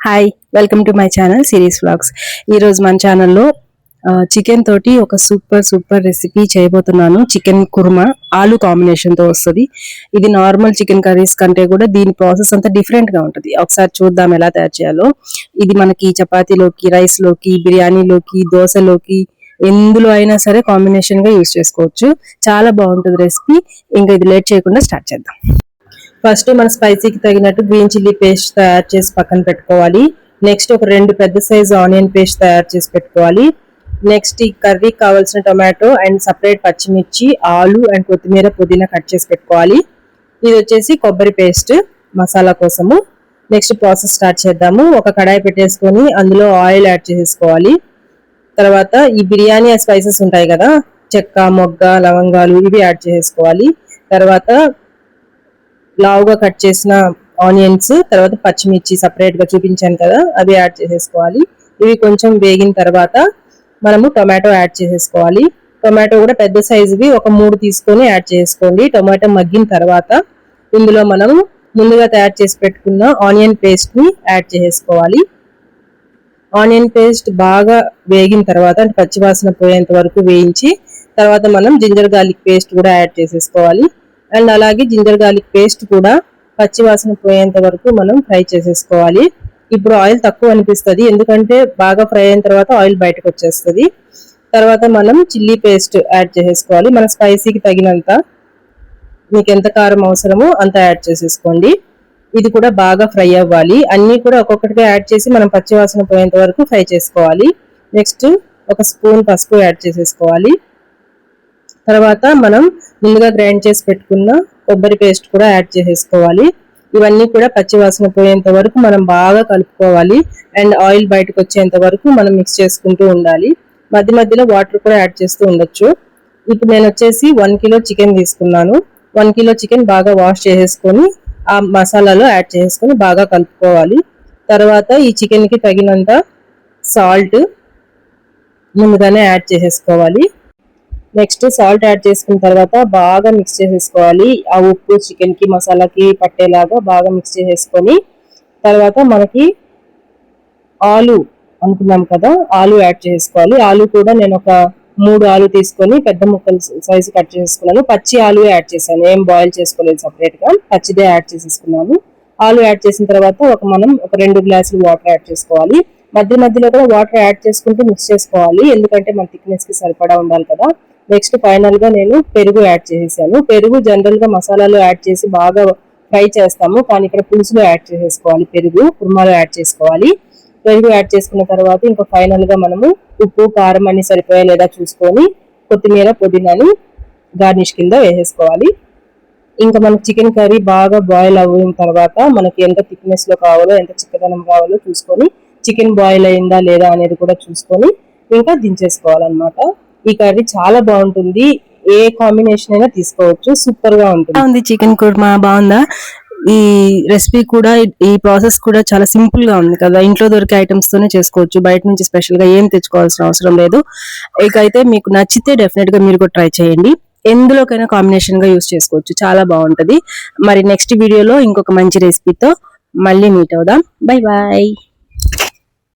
Hi, welcome to my channel series vlogs. ఈరోజు మన ఛానల్లో చికెన్ తోటి ఒక సూపర్ రెసిపీ చేయబోతున్నాను. చికెన్ కుర్మా ఆలు కాంబినేషన్తో వస్తుంది. ఇది నార్మల్ చికెన్ కర్రీస్ కంటే కూడా దీని ప్రాసెస్ అంతా డిఫరెంట్గా ఉంటుంది. ఒకసారి చూద్దాం ఎలా తయారు చేయాలో. ఇది మనకి చపాతీలోకి, రైస్లోకి, బిర్యానీలోకి, దోశలోకి ఎందులో అయినా సరే కాంబినేషన్గా యూజ్ చేసుకోవచ్చు. చాలా బాగుంటుంది రెసిపీ. ఇంకా ఇది లేట్ చేయకుండా స్టార్ట్ చేద్దాం. ఫస్ట్ మన స్పైసీకి తగినట్టు గ్రీన్ చిల్లీ పేస్ట్ తయారు చేసి పక్కన పెట్టుకోవాలి. నెక్స్ట్ ఒక 2 పెద్ద సైజు ఆనియన్ పేస్ట్ తయారు చేసి పెట్టుకోవాలి. నెక్స్ట్ ఈ కర్రీకి కావాల్సిన టొమాటో అండ్ సపరేట్ పచ్చిమిర్చి, ఆలు అండ్ కొత్తిమీర, పుదీనా కట్ చేసి పెట్టుకోవాలి. ఇది వచ్చేసి కొబ్బరి పేస్ట్ మసాలా కోసము. నెక్స్ట్ ప్రాసెస్ స్టార్ట్ చేద్దాము. ఒక కడాయి పెట్టేసుకొని అందులో ఆయిల్ యాడ్ చేసేసుకోవాలి. తర్వాత ఈ బిర్యానీ స్పైసెస్ ఉంటాయి కదా, చెక్క, మొగ్గ, లవంగాలు, ఇవి యాడ్ చేసేసుకోవాలి. తర్వాత లావుగా కట్ చేసిన ఆనియన్స్, తర్వాత పచ్చిమిర్చి సపరేట్ గా చూపించాను కదా, అవి యాడ్ చేసేసుకోవాలి. ఇవి కొంచెం వేగిన తర్వాత మనము టొమాటో యాడ్ చేసేసుకోవాలి. టొమాటో కూడా పెద్ద సైజువి ఒక 3 తీసుకొని యాడ్ చేసుకోండి. టొమాటో మగ్గిన తర్వాత ఇందులో మనం ముందుగా తయారు చేసి పెట్టుకున్న ఆనియన్ పేస్ట్ ని యాడ్ చేసేసుకోవాలి. ఆనియన్ పేస్ట్ బాగా వేగిన తర్వాత, అంటే పచ్చివాసన పోయేంత వరకు వేయించి తర్వాత మనం జింజర్ గార్లిక్ పేస్ట్ కూడా యాడ్ చేసేసుకోవాలి. అండ్ అలాగే జింజర్ గార్లిక్ పేస్ట్ కూడా పచ్చివాసన పోయేంత వరకు మనం ఫ్రై చేసేసుకోవాలి. ఇప్పుడు ఆయిల్ తక్కువ అనిపిస్తుంది, ఎందుకంటే బాగా ఫ్రై అయిన తర్వాత ఆయిల్ బయటకు వచ్చేస్తుంది. తర్వాత మనం చిల్లీ పేస్ట్ యాడ్ చేసేసుకోవాలి. మన స్పైసీకి తగినంత, మీకు ఎంత కారం అవసరమో అంత యాడ్ చేసేసుకోండి. ఇది కూడా బాగా ఫ్రై అవ్వాలి. అన్ని కూడా ఒక్కొక్కటిగా యాడ్ చేసి మనం పచ్చివాసన పోయేంత వరకు ఫ్రై చేసుకోవాలి. నెక్స్ట్ ఒక స్పూన్ పసుపు యాడ్ చేసేసుకోవాలి. తర్వాత మనం ముందుగా గ్రైండ్ చేసి పెట్టుకున్న కొబ్బరి పేస్ట్ కూడా యాడ్ చేసేసుకోవాలి. ఇవన్నీ కూడా పచ్చివాసన పోయేంత వరకు మనం బాగా కలుపుకోవాలి. అండ్ ఆయిల్ బయటకు వచ్చేంత వరకు మనం మిక్స్ చేసుకుంటూ ఉండాలి. మధ్య మధ్యలో వాటర్ కూడా యాడ్ చేస్తూ ఉండొచ్చు. ఇప్పుడు నేను వచ్చేసి 1 కిలో చికెన్ తీసుకున్నాను. 1 కిలో చికెన్ బాగా వాష్ చేసేసుకొని ఆ మసాలాలో యాడ్ చేసుకొని బాగా కలుపుకోవాలి. తర్వాత ఈ చికెన్కి తగినంత సాల్ట్ ముందుగానే యాడ్ చేసేసుకోవాలి. నెక్స్ట్ సాల్ట్ యాడ్ చేసుకున్న తర్వాత బాగా మిక్స్ చేసేసుకోవాలి. ఆ ఉప్పు చికెన్ కి, మసాలాకి పట్టేలాగా బాగా మిక్స్ చేసేసుకొని తర్వాత మనకి ఆలు అనుకున్నాం కదా, ఆలు యాడ్ చేసుకోవాలి. ఆలు కూడా నేను ఒక 3 ఆలు తీసుకొని పెద్ద ముక్కలు సైజు కట్ చేసుకున్నాను. పచ్చి ఆలు యాడ్ చేశాను, ఏం బాయిల్ చేసుకోలేదు, సపరేట్ గా పచ్చిదే యాడ్ చేసేసుకున్నాను. ఆలు యాడ్ చేసిన తర్వాత మనం ఒక 2 గ్లాసులు వాటర్ యాడ్ చేసుకోవాలి. మధ్య మధ్యలో కూడా వాటర్ యాడ్ చేసుకుంటూ మిక్స్ చేసుకోవాలి, ఎందుకంటే మన థిక్నెస్ కి సరిపడా ఉండాలి కదా. నెక్స్ట్ ఫైనల్ గా నేను పెరుగు యాడ్ చేసేసాను. పెరుగు జనరల్ గా మసాలాలో యాడ్ చేసి బాగా ఫ్రై చేస్తాము, కానీ ఇక్కడ పులుసులో యాడ్ చేసేసుకోవాలి. పెరుగు కుర్మాలో యాడ్ చేసుకోవాలి. పెరుగు యాడ్ చేసుకున్న తర్వాత ఇంకా ఫైనల్ గా మనము ఉప్పు, కారం అన్ని సరిపోయా లేదా చూసుకొని కొత్తిమీర, పుదీనాని గార్నిష్ కింద వేసేసుకోవాలి. ఇంకా మనకు చికెన్ కర్రీ బాగా బాయిల్ అయిన తర్వాత మనకి ఎంత థిక్నెస్ లో కావాలో, ఎంత చిక్కదనం కావాలో చూసుకొని, చికెన్ బాయిల్ అయిందా లేదా అనేది కూడా చూసుకొని ఇంకా దించేసుకోవాలన్నమాట. ఈ కర్రీ చాలా బాగుంటుంది, ఏ కాంబినేషన్ అయినా తీసుకోవచ్చు, సూపర్ గా ఉంటుంది. చికెన్ కుర్మా బాగుందా? ఈ రెసిపీ కూడా, ఈ ప్రాసెస్ కూడా చాలా సింపుల్ గా ఉంది కదా, ఇంట్లో దొరికే ఐటమ్స్ తోనే చేసుకోవచ్చు. బయట నుంచి స్పెషల్ గా ఏం తెచ్చుకోవాల్సిన అవసరం లేదు. ఇకైతే మీకు నచ్చితే డెఫినెట్ గా మీరు కూడా ట్రై చేయండి. ఎందులోకైనా కాంబినేషన్ గా యూస్ చేసుకోవచ్చు, చాలా బాగుంటది. మరి నెక్స్ట్ వీడియోలో ఇంకొక మంచి రెసిపీతో మళ్ళీ మీట్ అవుదాం. Bye bye.